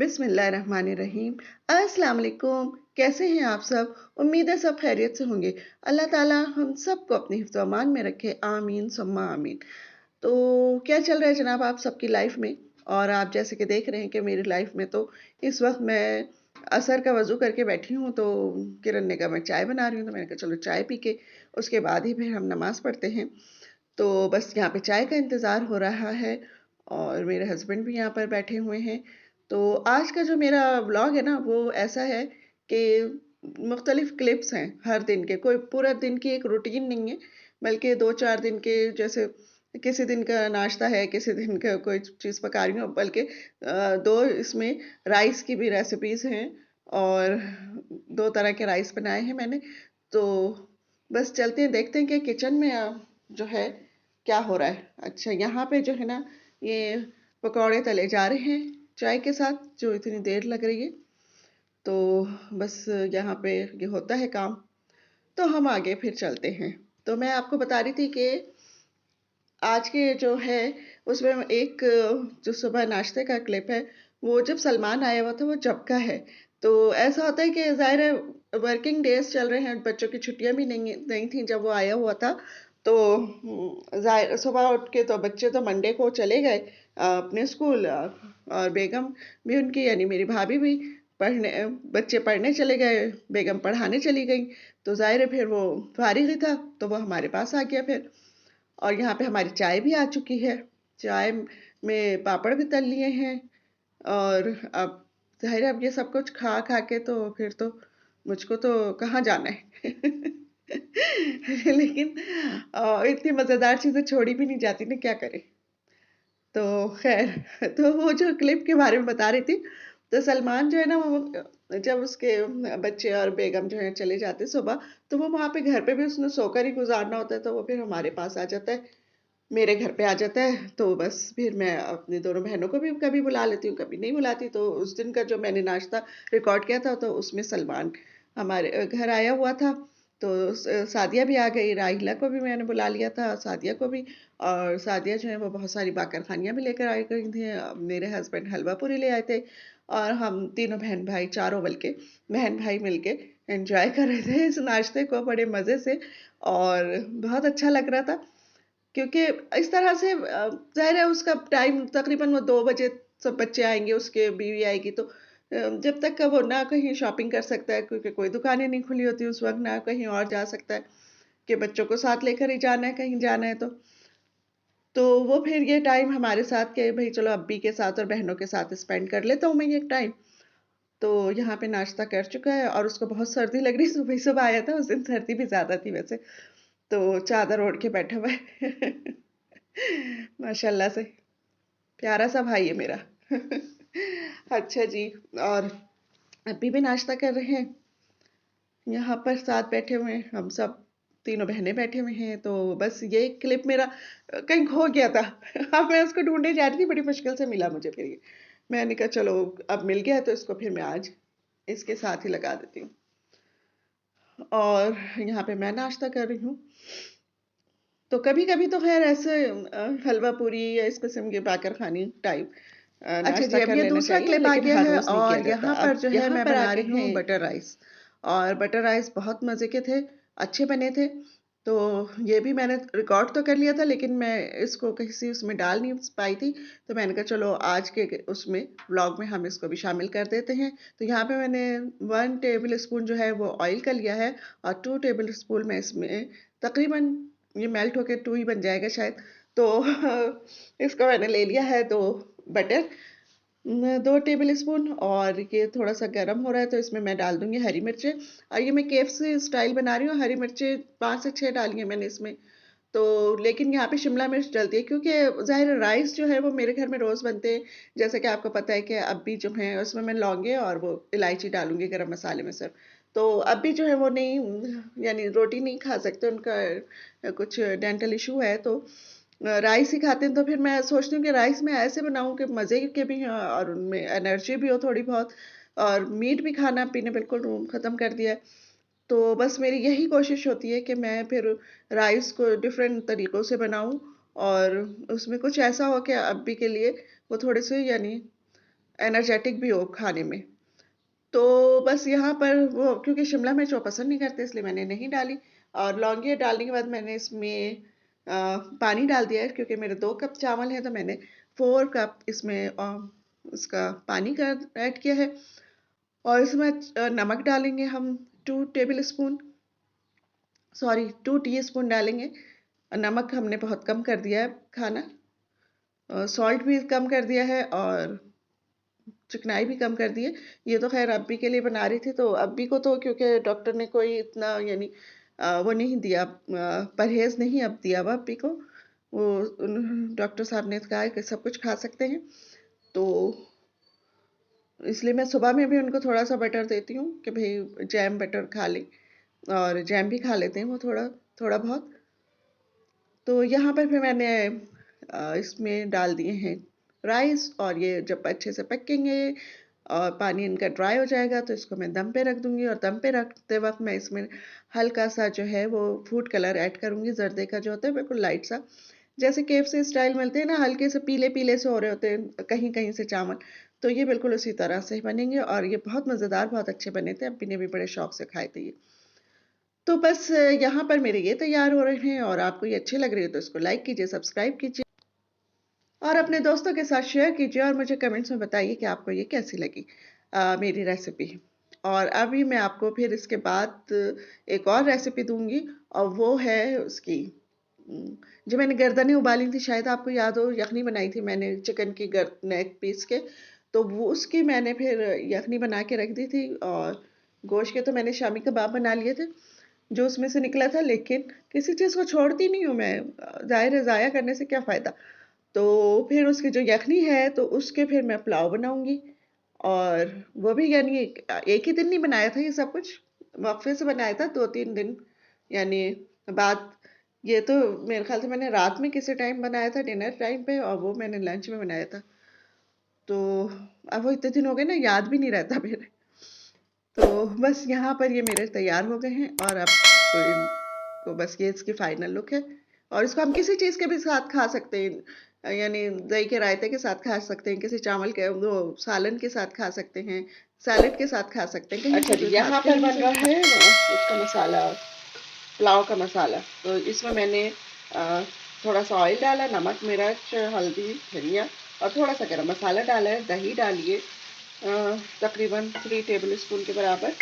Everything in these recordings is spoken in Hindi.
बिस्मिल्लाहिर्रहमानिर्रहीम। अस्सलाम वालेकुम। कैसे हैं आप सब? उम्मीद है सब खैरियत से होंगे। अल्लाह ताला हम सबको अपने हिफ्ज़ व अमान में रखे। आमीन सुम्मा आमीन। तो क्या चल रहा है जनाब आप सबकी लाइफ में? और आप जैसे कि देख रहे हैं कि मेरी लाइफ में तो इस वक़्त मैं असर का वज़ू करके बैठी हूँ, तो किरण ने कहा मैं चाय बना रही हूँ, तो मैंने कहा चलो चाय पी के उसके बाद ही फिर हम नमाज़ पढ़ते हैं। तो बस यहाँ पे चाय का इंतज़ार हो रहा है और मेरे हस्बैंड भी यहाँ पर बैठे हुए हैं। तो आज का जो मेरा व्लॉग है ना, वो ऐसा है कि मुख्तलिफ़ क्लिप्स हैं हर दिन के, कोई पूरा दिन की एक रूटीन नहीं है, बल्कि 2-4 दिन के, जैसे किसी दिन का नाश्ता है, किसी दिन का कोई चीज़ पका रही हूँ, बल्कि 2 इसमें राइस की भी रेसिपीज़ हैं और 2 तरह के राइस बनाए हैं मैंने। तो बस चलते हैं, देखते हैं कि किचन में जो है क्या हो रहा है। अच्छा, यहाँ पे जो है ना, ये पकौड़े तले जा रहे हैं चाय के साथ, जो इतनी देर लग रही है। तो बस यहाँ पे ये होता है काम। तो हम आगे फिर चलते हैं। तो मैं आपको बता रही थी कि आज के जो है उसमें एक जो सुबह नाश्ते का क्लिप है, वो जब सलमान आया हुआ था, वो जब का है। तो ऐसा होता है कि ज़ाहिर है वर्किंग डेज़ चल रहे हैं, बच्चों की छुट्टियाँ भी नहीं नहीं थी जब वो आया हुआ था। तो ज़ाहिर सुबह उठ के तो बच्चे तो मंडे को चले गए अपने स्कूल, और बेगम भी उनकी, यानी मेरी भाभी भी पढ़ने, बच्चे पढ़ने चले गए, बेगम पढ़ाने चली गई। तो ज़ाहिर है फिर वो फारिग ही था, तो वो हमारे पास आ गया फिर। और यहाँ पे हमारी चाय भी आ चुकी है। चाय में पापड़ भी तल लिए हैं और अब ज़ाहिर है अब ये सब कुछ खा-खा के तो फिर तो मुझको तो कहाँ जाना है। लेकिन इतनी मज़ेदार चीज़ें छोड़ी भी नहीं जाती ना, क्या करें? तो ख़ैर, तो वो जो क्लिप के बारे में बता रही थी, तो सलमान जो है ना, वो जब उसके बच्चे और बेगम जो है चले जाते हैं सुबह, तो वो वहाँ पे घर पे भी उसने सोकर ही गुज़ारना होता है, तो वो फिर हमारे पास आ जाता है। मेरे घर पे आ जाता है, तो बस फिर मैं अपनी दोनों बहनों को भी कभी बुला लेती हूँ, कभी नहीं बुलाती। तो उस दिन का जो मैंने नाश्ता रिकॉर्ड किया था, तो उसमें सलमान हमारे घर आया हुआ था। तो सादिया भी आ गई, राहिला को भी मैंने बुला लिया था, सादिया को भी। और सादिया जो है वो बहुत सारी बाकरखानियाँ भी लेकर आई गई थी। मेरे हस्बैंड हलवा पूरी ले आए थे और हम तीनों बहन भाई, चारों बल्कि बहन भाई मिलके एंजॉय कर रहे थे इस नाश्ते को बड़े मज़े से, और बहुत अच्छा लग रहा था। क्योंकि इस तरह से ज़ाहिर है उसका टाइम तकरीबन वो 2 बजे सब बच्चे आएँगे, उसके बीवी आएगी, तो जब तक का वो ना कहीं शॉपिंग कर सकता है, क्योंकि कोई दुकानें नहीं खुली होती उस वक़्त, ना कहीं और जा सकता है कि बच्चों को साथ लेकर ही जाना है, कहीं जाना है तो। तो वो फिर ये टाइम हमारे साथ के भई चलो अब्बी के साथ और बहनों के साथ स्पेंड कर लेता हूँ मैं ये टाइम। तो यहाँ पे नाश्ता कर चुका है और उसको बहुत सर्दी लग रही, सुबह ही सुबह आया था, उस दिन सर्दी भी ज़्यादा थी वैसे। तो चादर ओढ़ के बैठा हुआ है। माशाल्लाह से, प्यारा-सा भाई है मेरा। अच्छा जी, और अभी भी नाश्ता कर रहे हैं। यहाँ पर साथ बैठे हुए हैं, हम सब तीनों बहनें बैठे हुए हैं, तो बस ये क्लिप मेरा कहीं खो गया था। अब मैं उसको ढूँढने जा रही थी, बड़ी मुश्किल से मिला मुझे फिर ये। मैंने कहा चलो अब मिल गया है तो इसको फिर मैं आज इसके साथ ही लगा देती हूँ। और यहाँ पे मैं नाश्ता कर रही हूँ। तो कभी-कभी तो ख़ैर ऐसे हलवा पूरी या इस किस्म के बाकरख़ानी टाइप अच्छा जी, नाश्ता अब कर ये लेना दूसरा चाहिए, क्लिप आ लेकिन गया हर है रोज़ नहीं किया और जाता। यहाँ पर अब जो है यहाँ मैं पर बना आते रही हूँ हैं। Butter rice. और बटर राइस बहुत मज़े के थे, अच्छे बने थे। तो ये भी मैंने रिकॉर्ड तो कर लिया था, लेकिन मैं इसको किसी उसमें डाल नहीं पाई थी, तो मैंने कहा चलो आज के उसमें व्लॉग में हम इसको भी शामिल कर देते हैं। तो यहाँ पे मैंने 1 टेबल स्पून जो है वो ऑयल का लिया है और 2 टेबल स्पून मैं इसमें तकरीबन, ये मेल्ट होके 2 ही बन जाएगा शायद। तो इसको मैंने ले लिया है, 2 बटर, 2 टेबल स्पून, और ये थोड़ा-सा गरम हो रहा है तो इसमें मैं डाल दूँगी हरी मिर्चें। और ये मैं केएफसी स्टाइल बना रही हूँ, हरी मिर्चें 5 से 6 डाली हैं मैंने इसमें। तो लेकिन यहाँ पे शिमला मिर्च डलती है, क्योंकि ज़ाहिर है राइस जो है वो मेरे घर में रोज़ बनते हैं। जैसे कि आपको पता है कि अब्बी जो हैं उसमें मैं लौंगे और वो इलायची डालूँगी गरम मसाले में सिर्फ़। तो अब्बी जो है वो नहीं, यानी रोटी नहीं खा सकते, उनका कुछ डेंटल इश्यू है, तो राइस ही खाते हैं। तो फिर मैं सोचती हूँ कि राइस मैं ऐसे बनाऊँ कि मज़े के भी हों और उनमें एनर्जी भी हो थोड़ी बहुत, और मीट भी खाना-पीना बिल्कुल ख़त्म कर दिया है। तो बस मेरी यही कोशिश होती है कि मैं फिर राइस को डिफ़रेंट तरीक़ों से बनाऊँ और उसमें कुछ ऐसा हो कि अब्बी के लिए वो थोड़े-से, यानी एनर्जेटिक भी हो खाने में। तो बस यहाँ पर वो क्योंकि शिमला मिर्च वो पसंद नहीं करते इसलिए मैंने नहीं डाली। और लौंगिया डालने के बाद मैंने इसमें पानी डाल दिया है क्योंकि मेरे 2 कप चावल हैं तो मैंने 4 कप इसमें उसका पानी का ऐड किया है। और इसमें नमक डालेंगे हम 2 टेबल स्पून, सॉरी 2 टीस्पून डालेंगे। नमक हमने बहुत कम कर दिया है खाना, सॉल्ट भी कम कर दिया है और चिकनाई भी कम कर दी है। ये तो खैर अब्बी के लिए बना रही थी, तो अब्बी को तो क्योंकि डॉक्टर ने कोई इतना यानी वो नहीं दिया, परहेज़ नहीं अब दिया हुआ अब्बी को। वो डॉक्टर साहब ने कहा है कि सब कुछ खा सकते हैं, तो इसलिए मैं सुबह में भी उनको थोड़ा-सा बटर देती हूँ कि भई जैम बटर खा लें, और जैम भी खा लेते हैं वो थोड़ा थोड़ा बहुत। तो यहाँ पर फिर मैंने इसमें डाल दिए हैं राइस, और ये जब अच्छे से पकेंगे और पानी इनका ड्राई हो जाएगा तो इसको मैं दम पे रख दूंगी। और दम पे रखते वक्त मैं इसमें हल्का सा जो है वो फूड कलर ऐड करूंगी, जर्दे का जो होता है बिल्कुल लाइट सा, जैसे KFC स्टाइल मिलते हैं ना, हल्के से पीले पीले से हो रहे होते हैं कहीं कहीं से चावल, तो ये बिल्कुल उसी तरह से ही बनेंगे और ये बहुत मज़ेदार, बहुत अच्छे बने थे। अब्बी ने भी बड़े शौक से खाए थे ये। तो बस यहाँ पर मेरे ये तैयार हो रहे हैं, और आपको ये अच्छे लग रहे हो तो इसको लाइक कीजिए, सब्सक्राइब कीजिए और अपने दोस्तों के साथ शेयर कीजिए, और मुझे कमेंट्स में बताइए कि आपको ये कैसी लगी मेरी रेसिपी। और अभी मैं आपको फिर इसके बाद एक और रेसिपी दूंगी, और वो है उसकी जो मैंने गर्दनें उबाली थी, शायद आपको याद हो, यखनी बनाई थी मैंने चिकन की नेक पीस के, तो वो उसकी मैंने फिर यखनी बना के रख दी थी। और गोश्त के तो मैंने शामी कबाब बना लिए थे जो उसमें से निकला था, लेकिन किसी चीज़ को छोड़ती नहीं हूँ मैं, ज़ाहिर है ज़ाया करने से क्या फ़ायदा। तो फिर उसकी जो यखनी है तो उसके फिर मैं पुलाव बनाऊंगी, और वो भी यानी एक ही दिन नहीं बनाया था ये सब कुछ, वक्फे से बनाया था 2-3 दिन यानी बाद। ये तो मेरे ख्याल से मैंने रात में किसी टाइम बनाया था, डिनर टाइम पे, और वो मैंने लंच में बनाया था। तो अब वो इतने दिन हो गए ना, याद भी नहीं रहता मेरे। तो बस यहाँ पर ये मेरे तैयार हो गए हैं, और अब तो इनको बस ये इसकी फाइनल लुक है। और इसको हम किसी चीज़ के भी साथ खा सकते हैं, यानी दही के रायते के साथ खा सकते हैं, किसी चावल के वो सालन के साथ खा सकते हैं, सैलेड के साथ खा सकते हैं। अच्छा जी, यहाँ पर बन रहा है उसका मसाला, पुलाव का मसाला। तो इसमें मैंने थोड़ा सा ऑयल डाला, नमक मिर्च हल्दी धनिया और थोड़ा सा गरम मसाला डाला है, दही डालिए तकरीबन 3 टेबल स्पून के बराबर।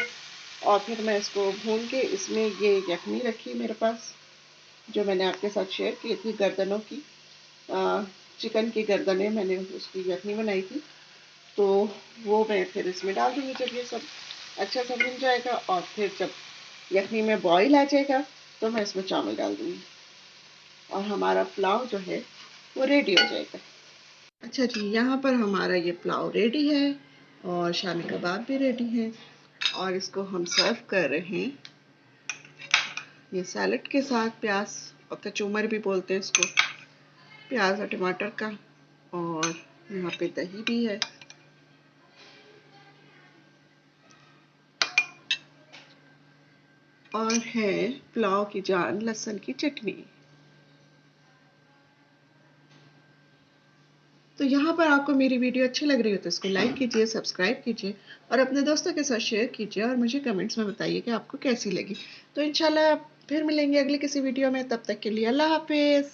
और फिर मैं इसको भून के इसमें ये यखनी रखी मेरे पास, जो मैंने आपके साथ शेयर की थी, गर्दनों की चिकन की गर्दनें मैंने उसकी यखनी बनाई थी। तो वो मैं फिर इसमें डाल दूँगी जब ये सब अच्छा सा भुन जाएगा, और फिर जब यखनी में बॉईल आ जाएगा तो मैं इसमें चावल डाल दूँगी, और हमारा पुलाव जो है वो रेडी हो जाएगा। अच्छा जी, यहाँ पर हमारा ये पुलाव रेडी है, और शामी कबाब भी रेडी हैं, और इसको हम सर्व कर रहे हैं ये सैलेड के साथ, प्याज और कचूमर भी बोलते हैं इसको, प्याज और टमाटर का। और यहाँ पे दही भी है, और है पुलाव की जान लहसुन की चटनी। तो यहाँ पर आपको मेरी वीडियो अच्छी लग रही हो तो इसको लाइक कीजिए, सब्सक्राइब कीजिए और अपने दोस्तों के साथ शेयर कीजिए, और मुझे कमेंट्स में बताइए कि आपको कैसी लगी। तो इंशाल्लाह फिर मिलेंगे अगले किसी वीडियो में, तब तक के लिए अल्लाह हाफिज़।